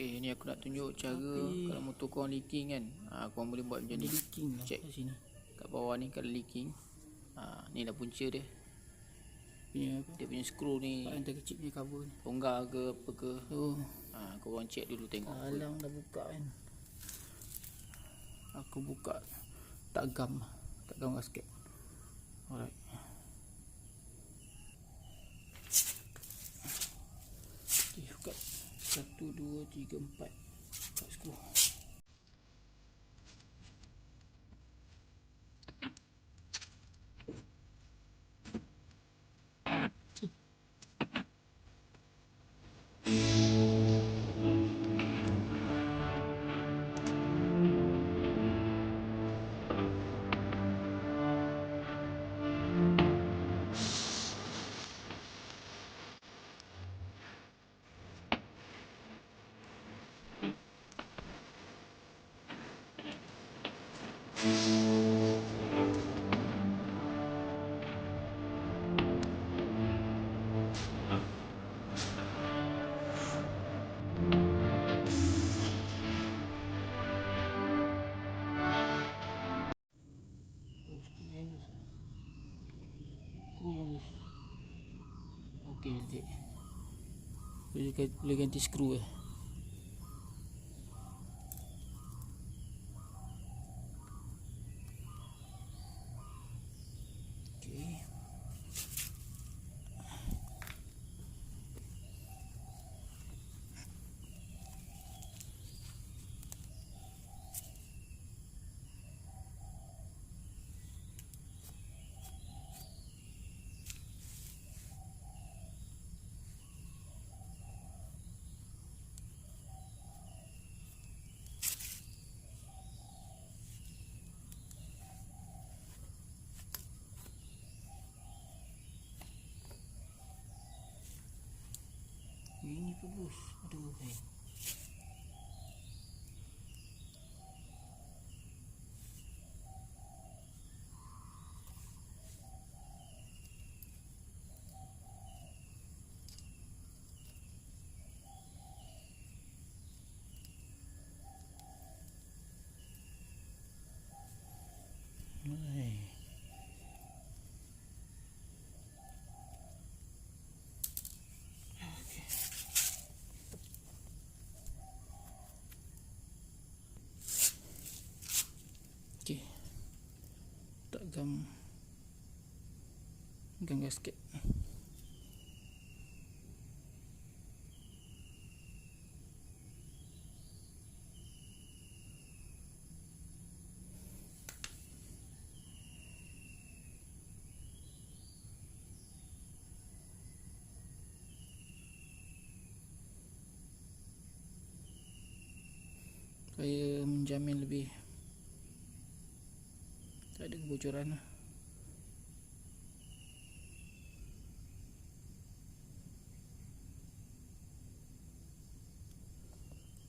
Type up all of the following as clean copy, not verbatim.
Okay, ni aku nak tunjuk cara kalau motor korang leaking kan. Korang boleh buat macam ni. Leaking Check kat sini. kat bawah ni kalau leaking. Ni dah punca dia. Dia punya skru ni yang terkecil punya cover ni. longgar ke apa ke. Korang check dulu tengok. Alang dah buka kan. Aku buka tak gam gasket. Alright. Okay, buka 1, 2, 3, 4. Buka skru. Okey, nanti boleh ganti skru eh. Okey. Ini pun bos. Aduh, okey. Tak gam gasket. Saya menjamin lebih tak ada kebocoran lah.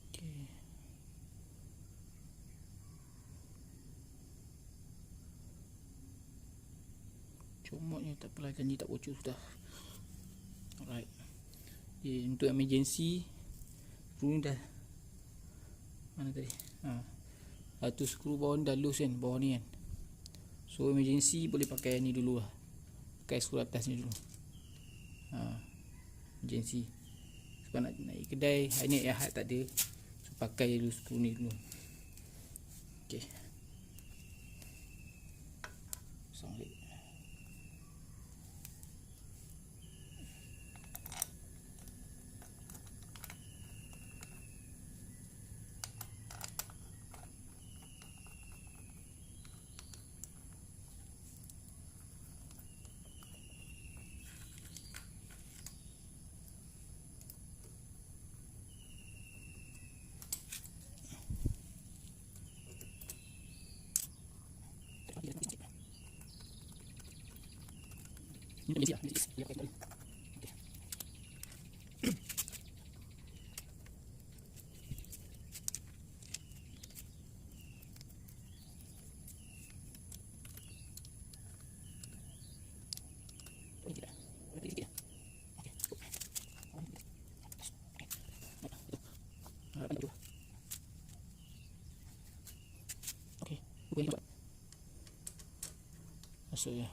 Okay. Comotnya tak apalah, janji tak bocor sudah. Alright. Okay, untuk emergency skru ni dah mana tadi? Tu skru bawah ni dah loose kan, bawah ni kan. So emergency boleh pakai ni dulu lah. Pakai skru atas ni dulu. Emergency. Sebab nak naik kedai, hari ni Ahad tak ada. So pakai dulu skru ni dulu. Okay. Pasang balik. Ini emergency lah. Dia pakai tadi. harap tu. Okey, buka ni cepat. Masuk je.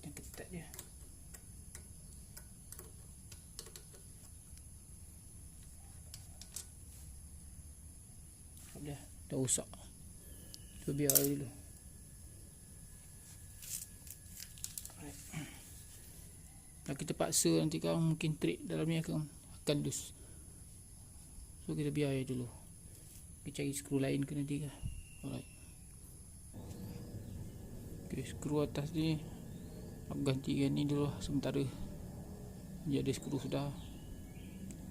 Yang ketat je. Dah rosak. Tu biar dulu. Kalau kita paksa nanti kan mungkin trik dalam ni akan dus. So kita biar je dulu. Kita cari skru lain ke nanti ke. Alright. Okay, skru atas ni aku gantikan ni dulu lah sementara. Dia ada skru sudah.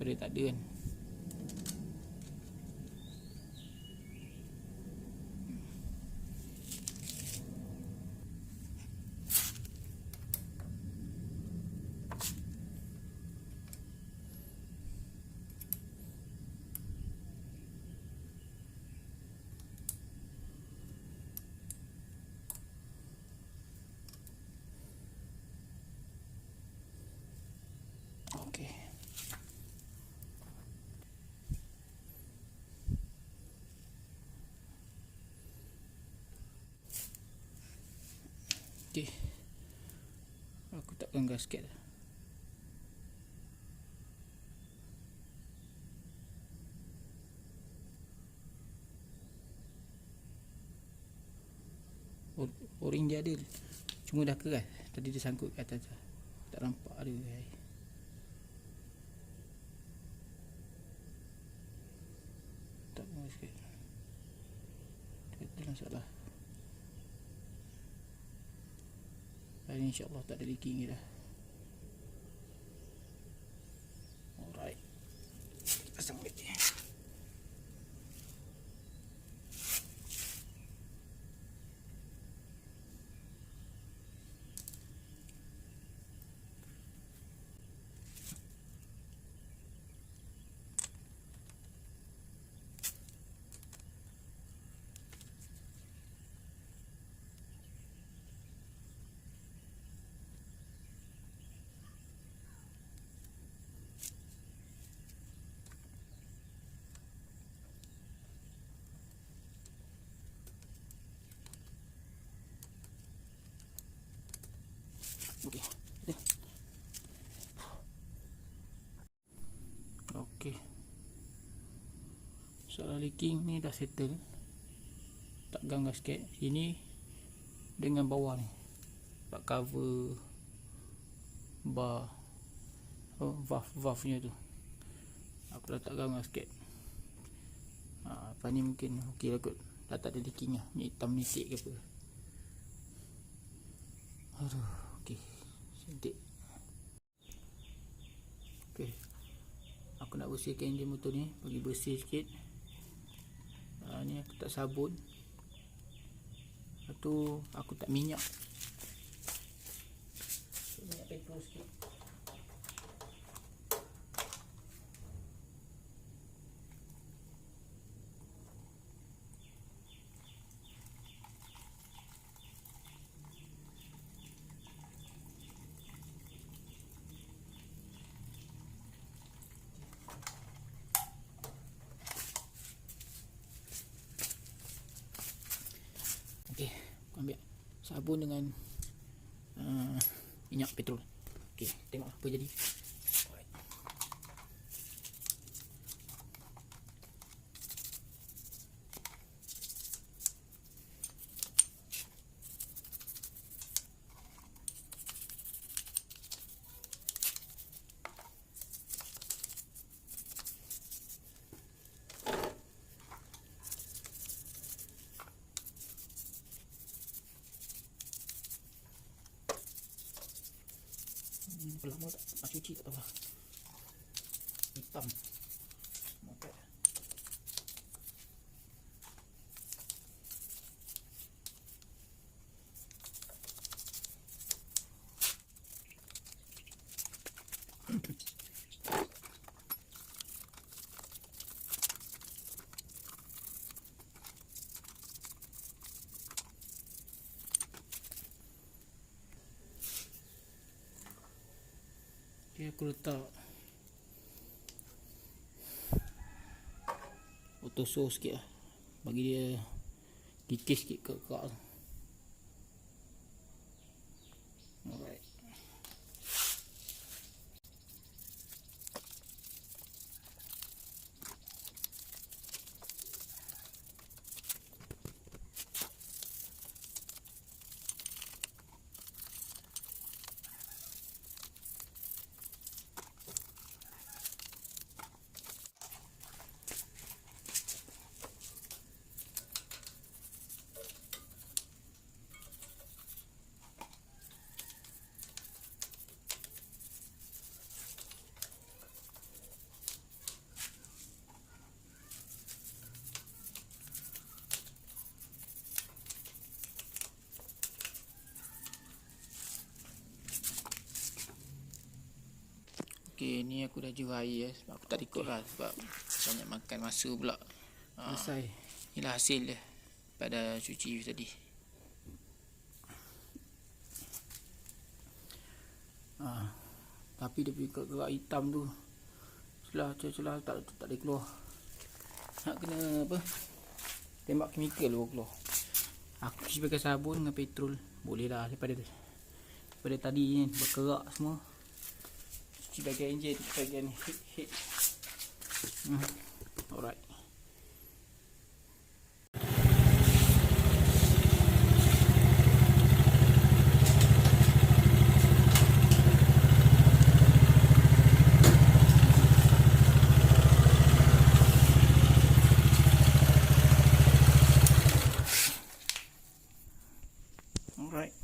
Pada tak ada kan. Okey. Okey. Aku takkan gasket. O-ring dia ada. Cuma dah keras. Tadi dia sangkut kat atas. Tak nampak ada. Tak mau sikit. Tak ada masalah. Hari ni insyaAllah tak ada leaking dah. Alright. Pasang balik. Okey. Okey. Soal leaking ni dah settle. Tak gang gasket. Sini dengan bawah ni. Pak cover bar valve nya tu. Aku dah tak gang gasket. Apa ni mungkin okey lah kot. Dah tak ada leaking lah. Ni hitam nitik ke apa. Aduh, okey. Cantik. Okey. Aku nak bersihkan enjin motor ni, bagi bersih sikit. Ni aku tak sabun. Lepas tu aku tak minyak. Minyak petrol sikit. Okey, ambil sabun dengan minyak petrol. Okey, tengok apa jadi. Lama tak nak cuci tak tahu lah. Hitam. Okay. Okay, aku letak otoso sikit lah, bagi dia dikis sikit kerak tu. Alright. Okay, ni aku dah jual air sebab aku tak ikut lah, sebab banyak makan masa pula. Selesai. Inilah hasil dia pada cuci tadi. Tapi dia punya gerak hitam tu celah tak boleh keluar. Nak kena apa, tembak chemical baru keluar. Aku cuci pakai sabun dengan petrol boleh lah. Daripada tadi ni berkerak semua, cuci bahagian enjin, bahagian head. Alright. Alright.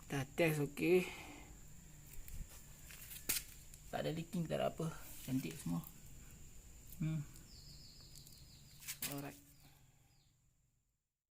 Dah test okey. Tak ada leaking, tak ada apa. Cantik semua. Alright.